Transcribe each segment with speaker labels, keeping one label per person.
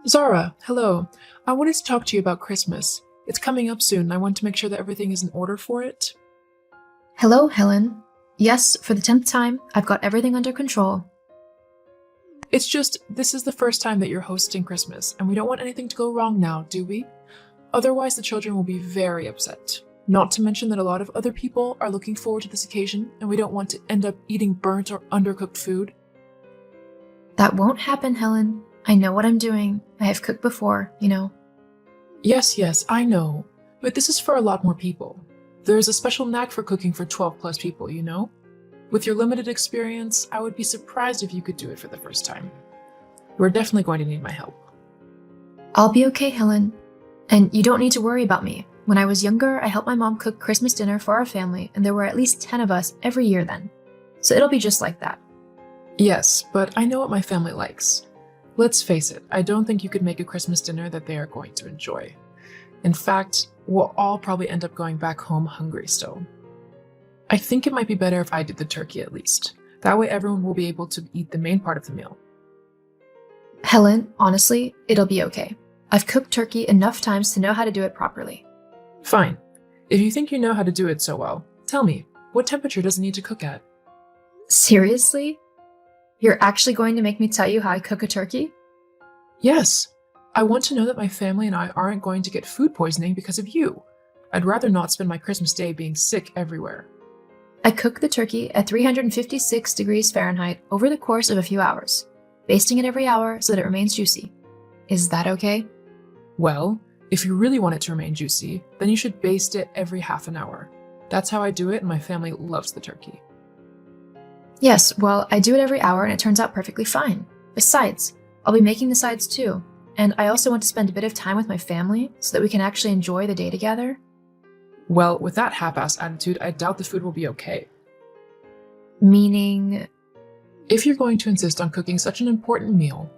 Speaker 1: Zara, hello. I wanted to talk to you about Christmas. It's coming up soon, and I want to make sure that everything is in order for it.
Speaker 2: Hello, Helen. Yes, for the 10th time, I've got everything under control.
Speaker 1: It's just, this is the first time that you're hosting Christmas, and we don't want anything to go wrong now, do we? Otherwise, the children will be very upset. Not to mention that a lot of other people are looking forward to this occasion, and we don't want to end up eating burnt or undercooked food.
Speaker 2: That won't happen, Helen. I know what I'm doing. I have cooked before, you know.
Speaker 1: Yes, I know. But this is for a lot more people. There's a special knack for cooking for 12 plus people, you know? With your limited experience, I would be surprised if you could do it for the first time. We're definitely going to need my help.
Speaker 2: I'll be okay, Helen. And you don't need to worry about me. When I was younger, I helped my mom cook Christmas dinner for our family, and there were at least 10 of us every year then. So it'll be just like that.
Speaker 1: Yes, but I know what my family likes. Let's face it, I don't think you could make a Christmas dinner that they are going to enjoy. In fact, we'll all probably end up going back home hungry still. I think it might be better if I did the turkey at least. That way everyone will be able to eat the main part of the meal.
Speaker 2: Helen, honestly, it'll be okay. I've cooked turkey enough times to know how to do it properly.
Speaker 1: Fine. If you think you know how to do it so well, tell me, what temperature does it need to cook at?
Speaker 2: Seriously? You're actually going to make me tell you how I cook a turkey?
Speaker 1: Yes. I want to know that my family and I aren't going to get food poisoning because of you. I'd rather not spend my Christmas day being sick everywhere.
Speaker 2: I cook the turkey at 356 degrees Fahrenheit over the course of a few hours, basting it every hour so that it remains juicy. Is that okay?
Speaker 1: Well, if you really want it to remain juicy, then you should baste it every half an hour. That's how I do it, and my family loves the turkey.
Speaker 2: Yes, well, I do it every hour and it turns out perfectly fine. Besides, I'll be making the sides too, and I also want to spend a bit of time with my family so that we can actually enjoy the day together.
Speaker 1: Well, with that half-assed attitude, I doubt the food will be okay.
Speaker 2: Meaning,
Speaker 1: If you're going to insist on cooking such an important meal,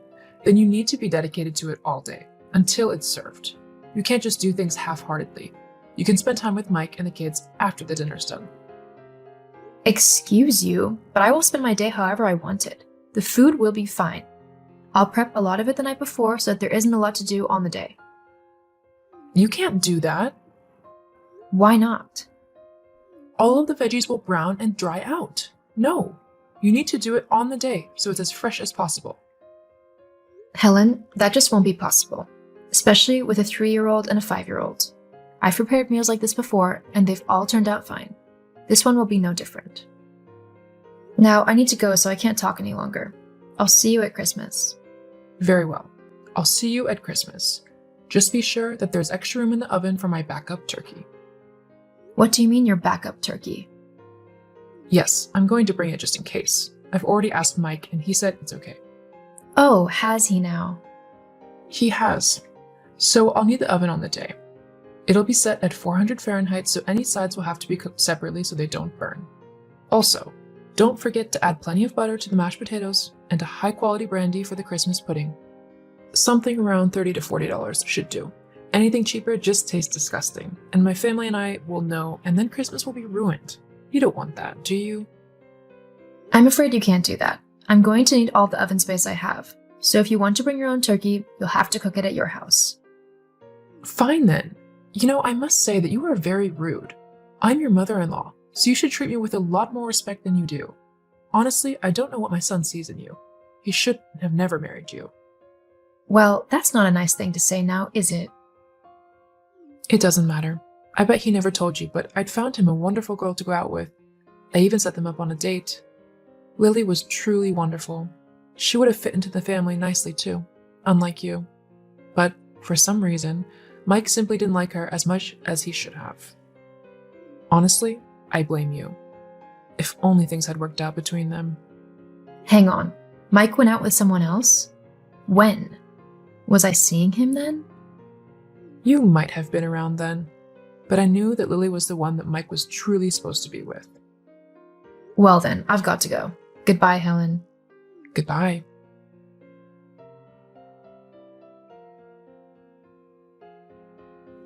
Speaker 1: then you need to be dedicated to it all day, until it's served. You can't just do things half-heartedly. You can spend time with Mike and the kids after the dinner's done.
Speaker 2: excuse you, but I will spend my day however I want it. The food will be fine. I'll prep a lot of it the night before so that there isn't a lot to do on the day.
Speaker 1: You can't do that.
Speaker 2: Why not?
Speaker 1: All of the veggies will brown and dry out. No, you need to do it on the day so it's as fresh as possible.
Speaker 2: Helen, that just won't be possible, especially with a 3-year-old and a 5-year-old. I've prepared meals like this before, and they've all turned out fine. This one will be no different. Now, I need to go, so I can't talk any longer. I'll see you at Christmas.
Speaker 1: Very well. I'll see you at Christmas. Just be sure that there's extra room in the oven for my backup turkey.
Speaker 2: What do you mean your backup turkey?
Speaker 1: Yes, I'm going to bring it just in case. I've already asked Mike, and he said it's okay.
Speaker 2: Oh, has he now?
Speaker 1: He has. So I'll need the oven on the day. It'll be set at 400 Fahrenheit, so any sides will have to be cooked separately so they don't burn. Also, don't forget to add plenty of butter to the mashed potatoes and a high-quality brandy for the Christmas pudding. Something around $30 to $40 should do. Anything cheaper just tastes disgusting, and my family and I will know, and then Christmas will be ruined. You don't want that, do you?
Speaker 2: I'm afraid you can't do that. I'm going to need all the oven space I have. So if you want to bring your own turkey, you'll have to cook it at your house.
Speaker 1: Fine then. You know, I must say that you are very rude. I'm your mother-in-law, so you should treat me with a lot more respect than you do. Honestly, I don't know what my son sees in you. He should have never married you.
Speaker 2: Well, that's not a nice thing to say now, is it?
Speaker 1: It doesn't matter. I bet he never told you, but I'd found him a wonderful girl to go out with. I even set them up on a date. Lily was truly wonderful. She would have fit into the family nicely too, unlike you. But for some reason, Mike simply didn't like her as much as he should have. Honestly, I blame you. If only things had worked out between them.
Speaker 2: Hang on. Mike went out with someone else? When? Was I seeing him then?
Speaker 1: You might have been around then, but I knew that Lily was the one that Mike was truly supposed to be with.
Speaker 2: Well then, I've got to go. Goodbye, Helen.
Speaker 1: Goodbye.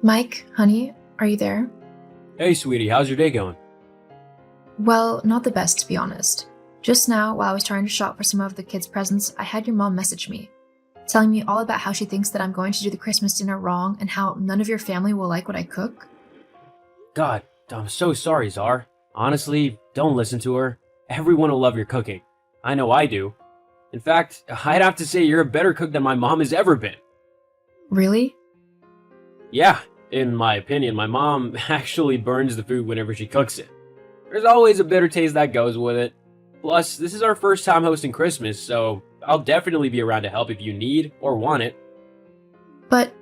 Speaker 2: Mike, honey, are you there?
Speaker 3: Hey, sweetie, how's your day going?
Speaker 2: Well, not the best, to be honest. Just now, while I was trying to shop for some of the kids' presents, I had your mom message me, telling me all about how she thinks that I'm going to do the Christmas dinner wrong and how none of your family will like what I cook?
Speaker 3: God, I'm so sorry, Czar. Honestly, don't listen to her. Everyone will love your cooking. I know I do. In fact, I'd have to say you're a better cook than my mom has ever been.
Speaker 2: Really?
Speaker 3: Yeah, in my opinion, my mom actually burns the food whenever she cooks it. There's always a bitter taste that goes with it. Plus, this is our first time hosting Christmas, so I'll definitely be around to help if you need or want it.
Speaker 2: But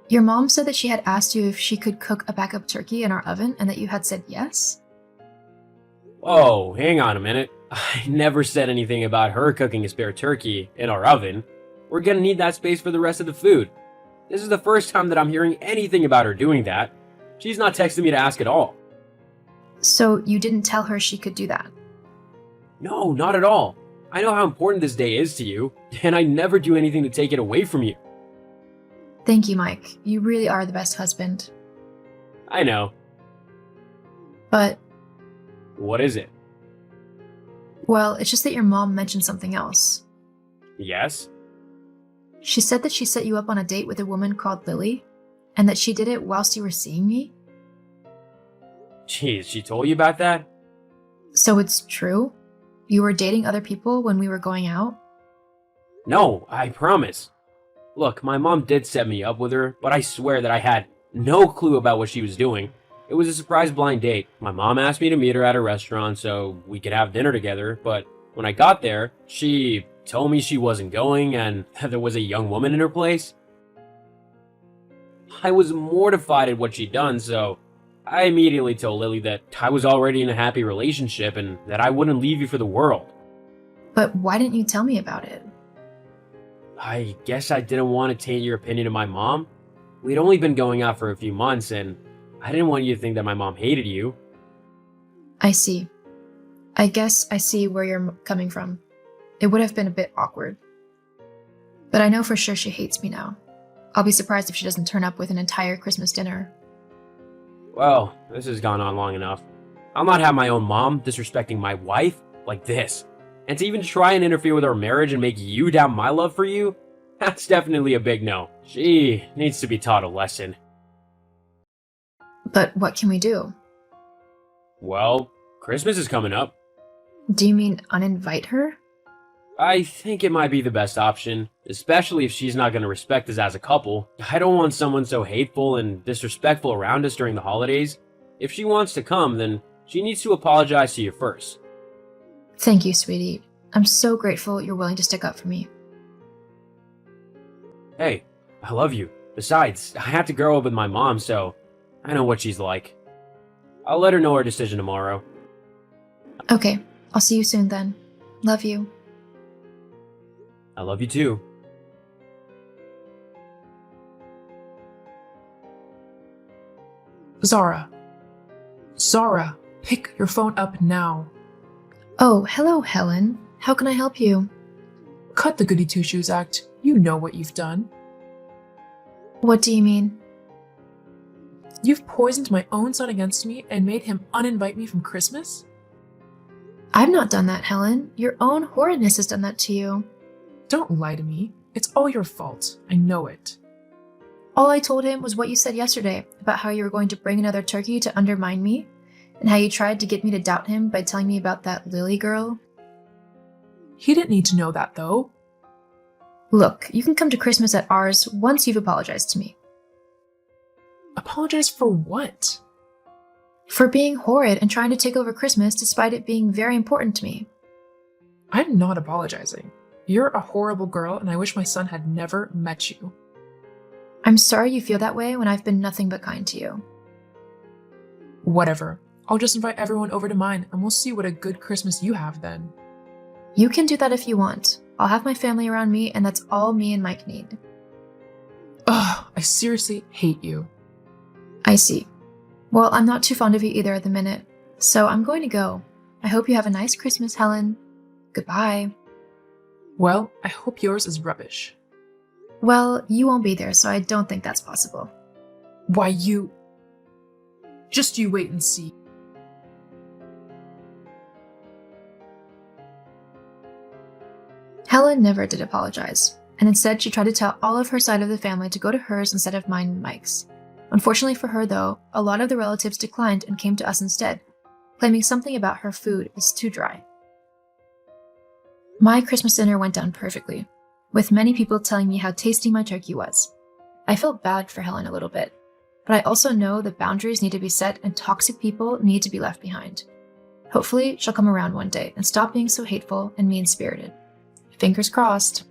Speaker 2: your mom said that she had asked you if she could cook a backup turkey in our oven and that you had said yes?
Speaker 3: Oh, hang on a minute. I never said anything about her cooking a spare turkey in our oven. We're gonna need that space for the rest of the food. This is the first time that I'm hearing anything about her doing that. She's not texting me to ask at all.
Speaker 2: So you didn't tell her she could do that?
Speaker 3: No, not at all. I know how important this day is to you, and I never do anything to take it away from you.
Speaker 2: Thank you, Mike. You really are the best husband.
Speaker 3: I know.
Speaker 2: But,
Speaker 3: What is it?
Speaker 2: well, it's just that your mom mentioned something else.
Speaker 3: Yes?
Speaker 2: She said that she set you up on a date with a woman called Lily, and that she did it whilst you were seeing me?
Speaker 3: Jeez, she told you about that?
Speaker 2: So it's true? You were dating other people when we were going out?
Speaker 3: No, I promise. Look, my mom did set me up with her, but I swear that I had no clue about what she was doing. It was a surprise blind date. My mom asked me to meet her at a restaurant so we could have dinner together, but when I got there, she told me she wasn't going and there was a young woman in her place. I was mortified at what she'd done, so I immediately told Lily that I was already in a happy relationship and that I wouldn't leave you for the world.
Speaker 2: But why didn't you tell me about it?
Speaker 3: I guess I didn't want to taint your opinion of my mom. We'd only been going out for a few months, and I didn't want you to think that my mom hated you.
Speaker 2: I see. I guess I see where you're coming from. It would have been a bit awkward. But I know for sure she hates me now. I'll be surprised if she doesn't turn up with an entire Christmas dinner.
Speaker 3: Well, this has gone on long enough. I'll not have my own mom disrespecting my wife like this. And to even try and interfere with our marriage and make you doubt my love for you, that's definitely a big no. She needs to be taught a lesson.
Speaker 2: But what can we do?
Speaker 3: Well, Christmas is coming up.
Speaker 2: Do you mean uninvite her?
Speaker 3: I think it might be the best option, especially if she's not going to respect us as a couple. I don't want someone so hateful and disrespectful around us during the holidays. If she wants to come, then she needs to apologize to you first.
Speaker 2: Thank you, sweetie. I'm so grateful you're willing to stick up for me.
Speaker 3: Hey, I love you. Besides, I have to grow up with my mom, so I know what she's like. I'll let her know her decision tomorrow.
Speaker 2: Okay, I'll see you soon then. Love you.
Speaker 3: I love you too.
Speaker 1: Zara. Zara, pick your phone up now.
Speaker 2: Oh, hello, Helen. How can I help you?
Speaker 1: Cut the goody two-shoes act. You know what you've done.
Speaker 2: What do you mean?
Speaker 1: You've poisoned my own son against me and made him uninvite me from Christmas?
Speaker 2: I've not done that, Helen. Your own horridness has done that to you.
Speaker 1: Don't lie to me. It's all your fault. I know it.
Speaker 2: All I told him was what you said yesterday about how you were going to bring another turkey to undermine me, and how you tried to get me to doubt him by telling me about that Lily girl.
Speaker 1: He didn't need to know that, though.
Speaker 2: Look, you can come to Christmas at ours once you've apologized to me.
Speaker 1: Apologize for what?
Speaker 2: For being horrid and trying to take over Christmas despite it being very important to me.
Speaker 1: I'm not apologizing. You're a horrible girl, and I wish my son had never met you.
Speaker 2: I'm sorry you feel that way when I've been nothing but kind to you.
Speaker 1: Whatever. I'll just invite everyone over to mine, and we'll see what a good Christmas you have then.
Speaker 2: You can do that if you want. I'll have my family around me, and that's all me and Mike need.
Speaker 1: Ugh, I seriously hate you.
Speaker 2: I see. Well, I'm not too fond of you either at the minute, so I'm going to go. I hope you have a nice Christmas, Helen. Goodbye.
Speaker 1: Well, I hope yours is rubbish.
Speaker 2: Well, you won't be there, so I don't think that's possible.
Speaker 1: Why, you... Just you wait and see.
Speaker 2: Helen never did apologize, and instead she tried to tell all of her side of the family to go to hers instead of mine and Mike's. Unfortunately for her, though, a lot of the relatives declined and came to us instead, claiming something about her food is too dry. My Christmas dinner went down perfectly, with many people telling me how tasty my turkey was. I felt bad for Helen a little bit, but I also know that boundaries need to be set and toxic people need to be left behind. Hopefully, she'll come around one day and stop being so hateful and mean-spirited. Fingers crossed.